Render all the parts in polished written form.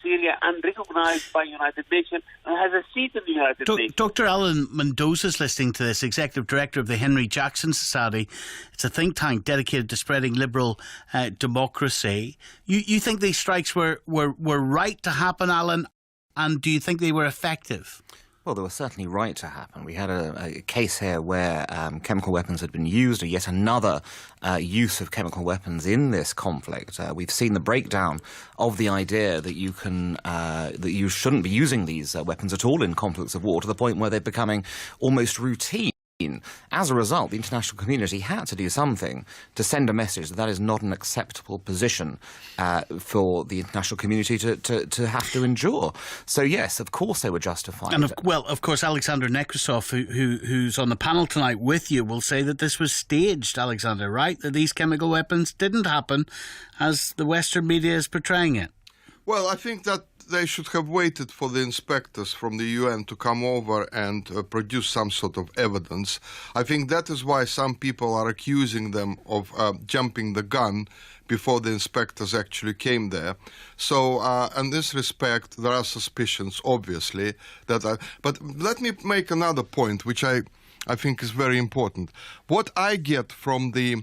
Syria and recognised by United Nations and has a seat in the United Nations. Dr. Alan Mendoza is listening to this, Executive Director of the Henry Jackson Society. It's a think tank dedicated to spreading liberal democracy. You think these strikes were right to happen, Alan, and do you think they were effective? Well, they were certainly right to happen. We had a case here where chemical weapons had been used, or yet another use of chemical weapons in this conflict. We've seen the breakdown of the idea that you shouldn't be using these weapons at all in conflicts of war, to the point where they're becoming almost routine. As a result, the international community had to do something to send a message that is not an acceptable position for the international community to have to endure. So yes, of course they were justified. And of course, Alexander Nekrasov, who's on the panel tonight with you, will say that this was staged, Alexander, right? That these chemical weapons didn't happen as the Western media is portraying it. Well, I think that they should have waited for the inspectors from the UN to come over and produce some sort of evidence. I think that is why some people are accusing them of jumping the gun before the inspectors actually came there. So, in this respect, there are suspicions, obviously. But let me make another point, which I think is very important. What I get from the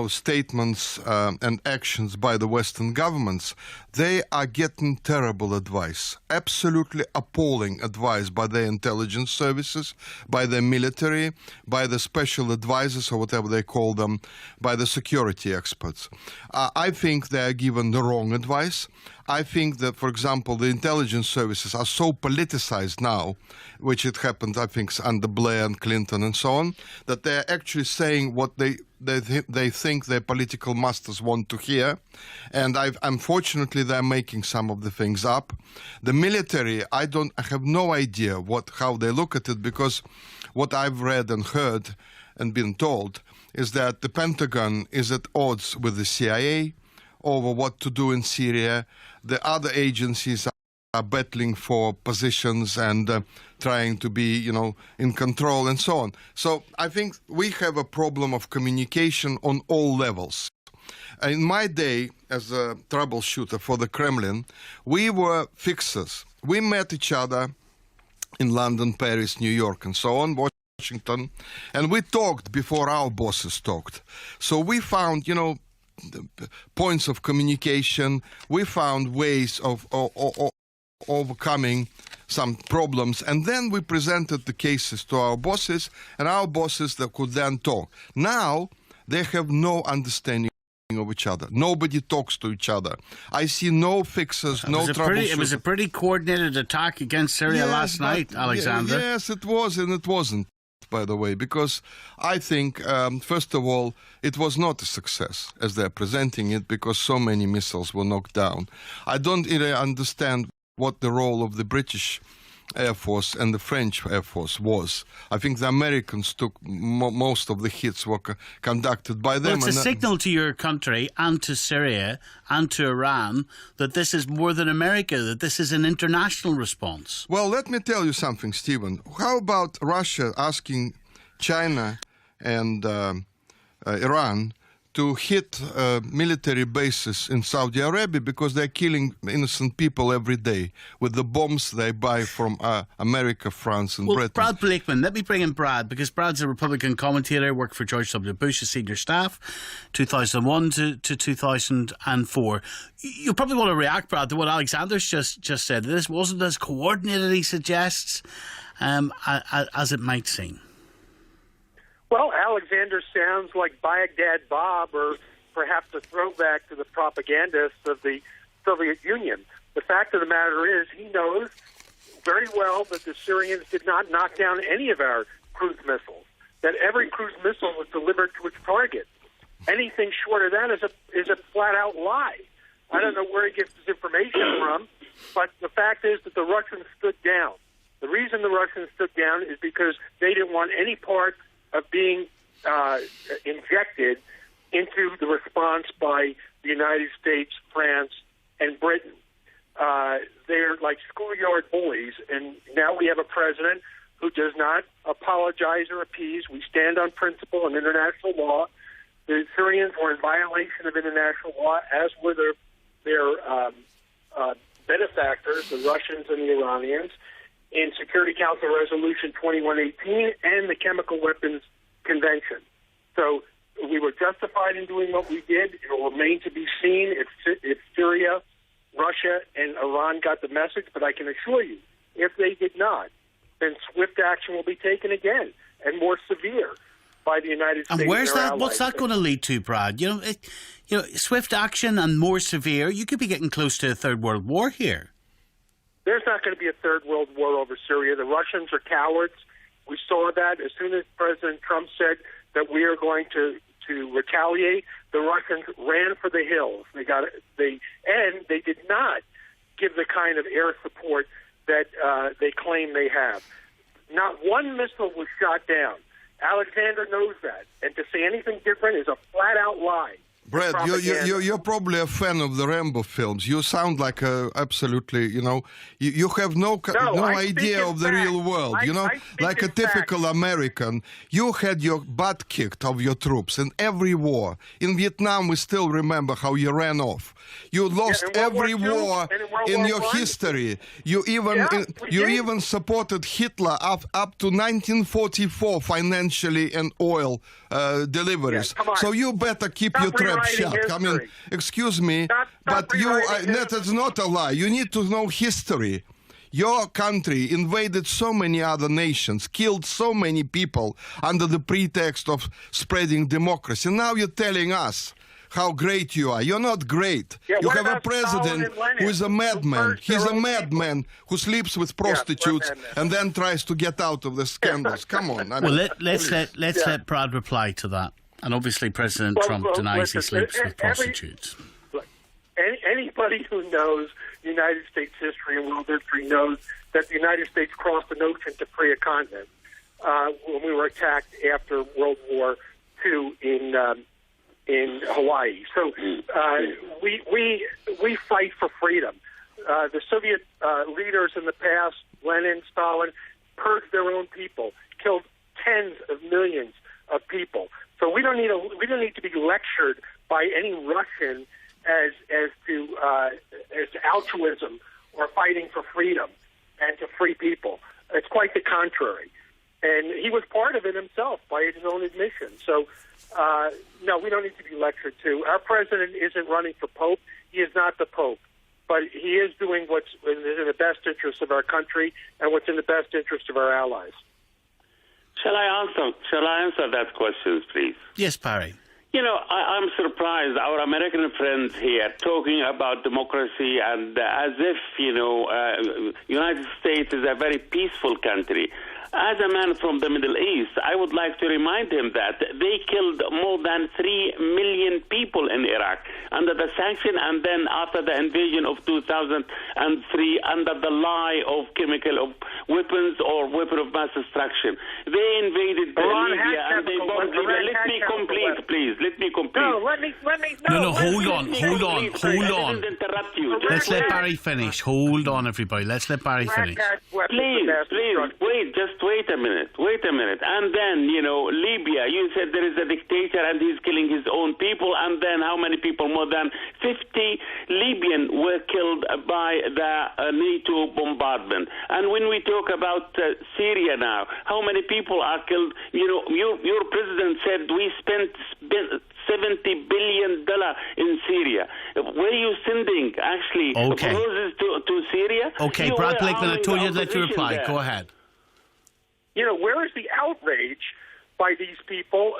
statements and actions by the Western governments, they are getting terrible advice, absolutely appalling advice by their intelligence services, by their military, by the special advisors or whatever they call them, by the security experts. I think they are given the wrong advice. I think that, for example, the intelligence services are so politicized now, which it happened, I think, under Blair and Clinton and so on, that they're actually saying what they think their political masters want to hear. And unfortunately, they're making some of the things up. The military, I have no idea how they look at it, because what I've read and heard and been told is that the Pentagon is at odds with the CIA over what to do in Syria. The other agencies are battling for positions and trying to be, in control and so on. So I think we have a problem of communication on all levels. In my day as a troubleshooter for the Kremlin, we were fixers. We met each other in London, Paris, New York, and so on, Washington, and we talked before our bosses talked. So we found, points of communication. We found ways of overcoming some problems, and then we presented the cases to our bosses, and our bosses that could then talk. Now they have no understanding of each other. Nobody talks to each other. I see no fixers, no troubleshooters. It was a pretty coordinated attack against Syria last night, Alexander. Yes, it was, and it wasn't, by the way, because I think, first of all, it was not a success as they're presenting it, because so many missiles were knocked down. I don't really understand what the role of the British Air Force and the French Air Force was. I think the Americans took most of the hits were conducted by them. Well, it's a signal to your country and to Syria and to Iran that this is more than America, that this is an international response. Well, let me tell you something, Stephen. How about Russia asking China and Iran to hit military bases in Saudi Arabia because they're killing innocent people every day with the bombs they buy from America, France, and Britain. Brad Blakeman, let me bring in Brad, because Brad's a Republican commentator, worked for George W. Bush's senior staff, 2001 to 2004. You probably want to react, Brad, to what Alexander's just said. This wasn't as coordinated, he suggests, as it might seem. Well, Alexander sounds like Baghdad Bob, or perhaps a throwback to the propagandists of the Soviet Union. The fact of the matter is, he knows very well that the Syrians did not knock down any of our cruise missiles, that every cruise missile was delivered to its target. Anything short of that is a flat-out lie. I don't know where he gets his information from, but the fact is that the Russians stood down. The reason the Russians stood down is because they didn't want any part of being injected into the response by the United States, France, and Britain. They're like schoolyard bullies, and now we have a president who does not apologize or appease. We stand on principle and international law. The Syrians were in violation of international law, as were their actors, the Russians and the Iranians, in Security Council Resolution 2118 and the Chemical Weapons Convention. So we were justified in doing what we did. It will remain to be seen if Syria, Russia, and Iran got the message. But I can assure you, if they did not, then swift action will be taken again, and more severe, by the United States. And where's and their that? What's that going to lead to, Brad? Swift action and more severe. You could be getting close to a third world war here. There's not going to be a third world war over Syria. The Russians are cowards. We saw that as soon as President Trump said that we are going to retaliate. The Russians ran for the hills. They did not give the kind of air support that they claim they have. Not one missile was shot down. Alexander knows that, and to say anything different is a flat-out lie. Brad, you're probably a fan of the Rambo films. You sound like absolutely, you have no idea of the real world. Like a typical American. You had your butt kicked of your troops in every war. In Vietnam, we still remember how you ran off. You lost every war in your history. You even supported Hitler up to 1944 financially and oil deliveries. So you better keep your trap shut. I mean, excuse me, but that is not a lie. You need to know history. Your country invaded so many other nations, killed so many people under the pretext of spreading democracy. Now you're telling us how great you are. You're not great. You have a president who is a madman. He's a madman who sleeps with prostitutes and then tries to get out of the scandals. Come on. Let's let Brad reply to that. And obviously President Trump denies he sleeps with prostitutes. Anybody who knows United States history and world history knows that the United States crossed an ocean to free a continent when we were attacked after World War II in Hawaii. So we fight for freedom. The Soviet leaders in the past, Lenin, Stalin, purged their own people, killed tens of millions of people. So we don't need to be lectured by any Russian as to altruism or fighting for freedom and to free people. It's quite the contrary. And he was part of it himself by his own admission. So, no, we don't need to be lectured to. Our president isn't running for Pope. He is not the Pope. But he is doing what's in the best interest of our country and what's in the best interest of our allies. Shall I answer that question, please? Yes, Barry. I'm surprised our American friends here talking about democracy and as if, United States is a very peaceful country. As a man from the Middle East, I would like to remind him that they killed more than 3 million people in Iraq under the sanction and then after the invasion of 2003 under the lie of chemical weapons or weapon of mass destruction. They invaded Libya and they bombed Libya. Let me complete, please. Let me complete. No, let me. No, hold on. I didn't interrupt you. Let's let Barry finish. Hold on, everybody. Let's let Barry finish. Please, wait a minute. And then, Libya, you said there is a dictator and he's killing his own people. And then how many people? More than 50 Libyan were killed by the NATO bombardment. And when we talk about Syria now, how many people are killed? Your president said we spent $70 billion in Syria. Were you sending, actually, roses to Syria? Okay, Brad Blakeman, I told you to let you reply. Go ahead. Where is the outrage by these people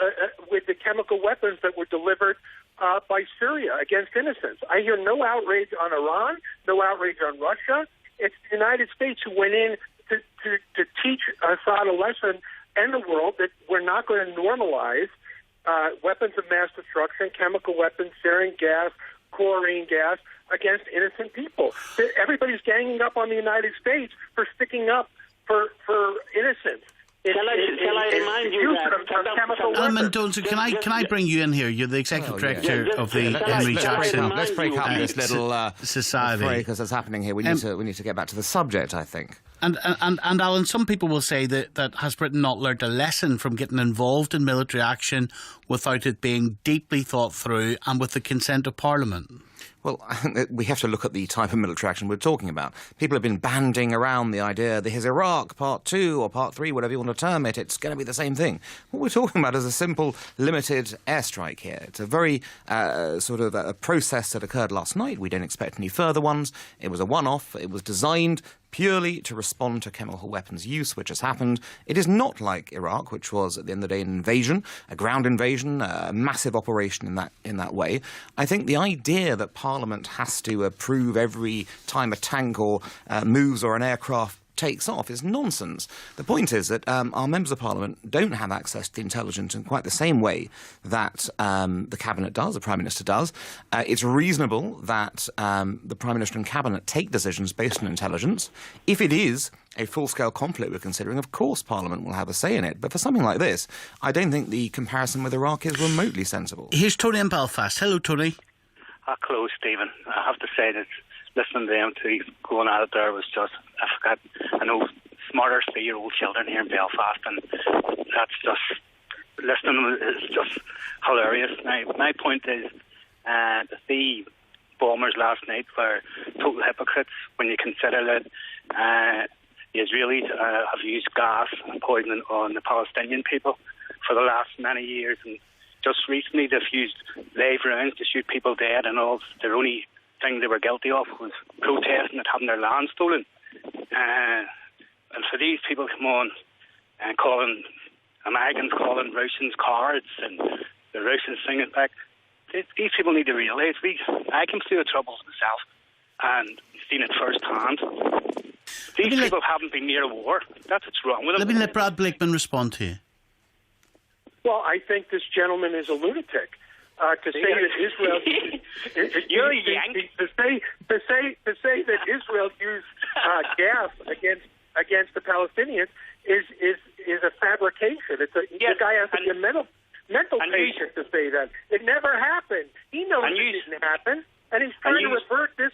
with the chemical weapons that were delivered by Syria against innocents? I hear no outrage on Iran, no outrage on Russia. It's the United States who went in to teach Assad a lesson and the world that we're not going to normalize weapons of mass destruction, chemical weapons, sarin gas, chlorine gas against innocent people. Everybody's ganging up on the United States for sticking up for innocence. Shall I remind you that Alan Mendoza, can I bring you in here? You're the executive director of the Henry Jackson. Let's break up this little society because that's happening here. We need to get back to the subject, I think. And Alan, some people will say that has Britain not learned a lesson from getting involved in military action without it being deeply thought through and with the consent of Parliament? Well, we have to look at the type of military action we're talking about. People have been banding around the idea that here's Iraq, Part 2 or Part 3, whatever you want to term it, it's going to be the same thing. What we're talking about is a simple, limited airstrike here. It's a very sort of a process that occurred last night. We don't expect any further ones. It was a one-off. It was designed purely to respond to chemical weapons use, which has happened. It is not like Iraq, which was, at the end of the day, an invasion, a ground invasion, a massive operation in that way. I think the idea that Parliament has to approve every time a tank or moves or an aircraft takes off is nonsense. The point is that our members of Parliament don't have access to the intelligence in quite the same way that the Cabinet does, the Prime Minister does. It's reasonable that the Prime Minister and Cabinet take decisions based on intelligence. If it is a full-scale conflict we're considering, of course Parliament will have a say in it. But for something like this, I don't think the comparison with Iraq is remotely sensible. Here's Tony in Belfast. Hello, Tony. Hello, Stephen. I have to say that listening to them two going at it there was just, I know smarter 3-year-old children here in Belfast, and that's just, listening to them is just hilarious. Now, my point is the bombers last night were total hypocrites when you consider that the Israelis have used gas and poisoning on the Palestinian people for the last many years, and just recently they've used live rounds to shoot people dead, and all their only thing they were guilty of was protesting at having their land stolen. And for these people to come on and calling Americans, calling Russians cowards, and the Russians singing back, these people need to realise I came through the troubles myself and seen it firsthand. These people haven't been near a war. That's what's wrong with them. Let me let Brad Blakeman respond to you. Well, I think this gentleman is a lunatic. To say that Israel you're a Yank. To say that Israel used gas against the Palestinians is a fabrication. The guy has to be a mental patient to say that. It never happened. He knows it didn't happen, and he's trying to revert this.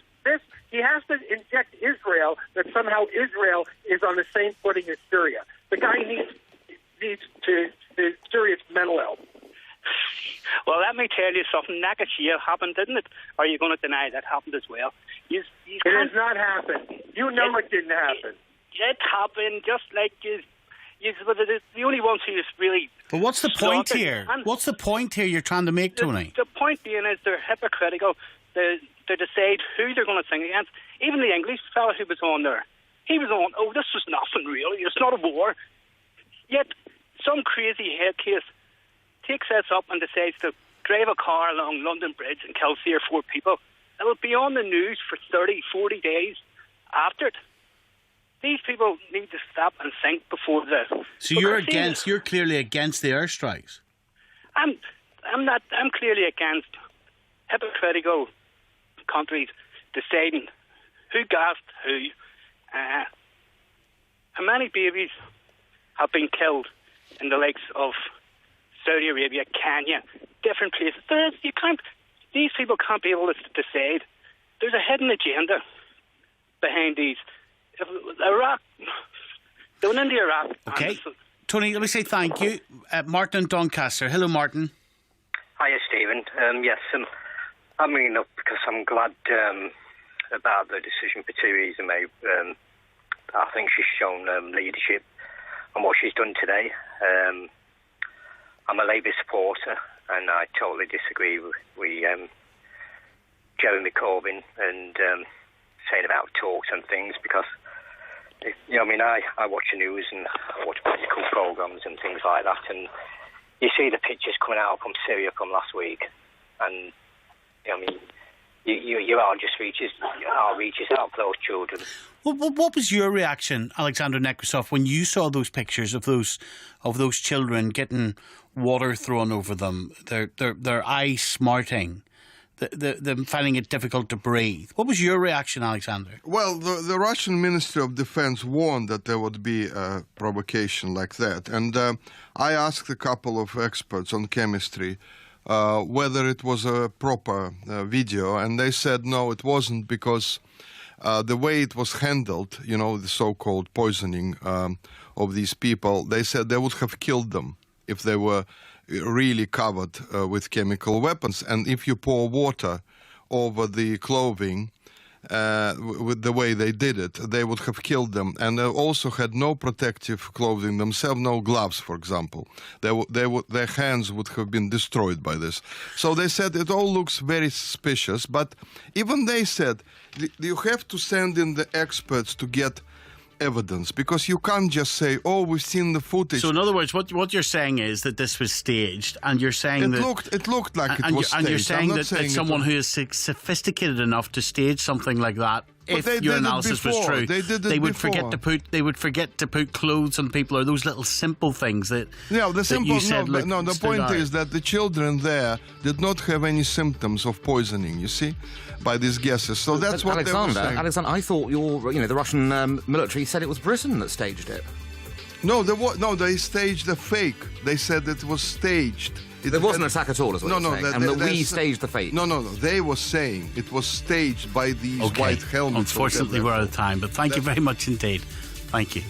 He has to inject Israel that somehow Israel is on the same footing as Syria. The guy needs to Syria's mental health. Well, let me tell you something. Nakashia happened, didn't it? Or are you going to deny that happened as well? It has not happened. You know it didn't happen. It happened, just like the only ones who is really... But what's the point here? What's the point here you're trying to make, Tony? The point being is they're hypocritical. They decide who they're going to sing against. Even the English fella who was on there, he was on, this was nothing really. It's not a war. Yet some crazy head case takes this up and decides to drive a car along London Bridge and kill 3 or 4 people. It'll be on the news for 30, 40 days after it. These people need to stop and think before this. So you're clearly against the airstrikes. I'm clearly against hypocritical countries deciding who gassed who. How many babies have been killed in the likes of Saudi Arabia, Kenya, different places? These people can't be able to decide. There's a hidden agenda behind these. Iraq, they went into Iraq. Okay. Tony, let me say thank you. Martin in Doncaster. Hello, Martin. Hiya, Stephen. Yes, I'm ringing up because I'm glad about the decision Theresa May. I think she's shown leadership and what she's done today. I'm a Labour supporter, and I totally disagree with Jeremy Corbyn and saying about talks and things, because I watch the news and I watch political programmes and things like that, and you see the pictures coming out from Syria from last week, and your just reaches out for those children. Well, what was your reaction, Alexander Nekrasov, when you saw those pictures of those children getting water thrown over them, their eyes smarting, them finding it difficult to breathe? What was your reaction, Alexander? Well, the Russian Ministry of Defense warned that there would be a provocation like that, and I asked a couple of experts on chemistry whether it was a proper video, and they said no, it wasn't, because the way it was handled, the so-called poisoning of these people, they said they would have killed them if they were really covered with chemical weapons. And if you pour water over the clothing, with the way they did it, they would have killed them. And they also had no protective clothing themselves, no gloves, for example. Their hands would have been destroyed by this. So they said it all looks very suspicious. But even they said you have to send in the experts to get evidence, because you can't just say, "Oh, we've seen the footage." So, in other words, what you're saying is that this was staged, and you're saying it looked like it was staged. And you're saying that someone who is sophisticated enough to stage something like that, if your analysis was true, they would forget to put clothes on people, or those little simple things that. Yeah, the simple. The point out. is that the children there did not have any symptoms of poisoning. You see, by these guesses. So that's what they were saying. Alexander, I thought the Russian military said it was Britain that staged it. No, they staged a fake. They said it was staged. There wasn't an attack at all, is what you're saying. And we staged the fake. No. They were saying it was staged by these white helmets. Unfortunately, we're out of time, but thank you very much indeed. Thank you.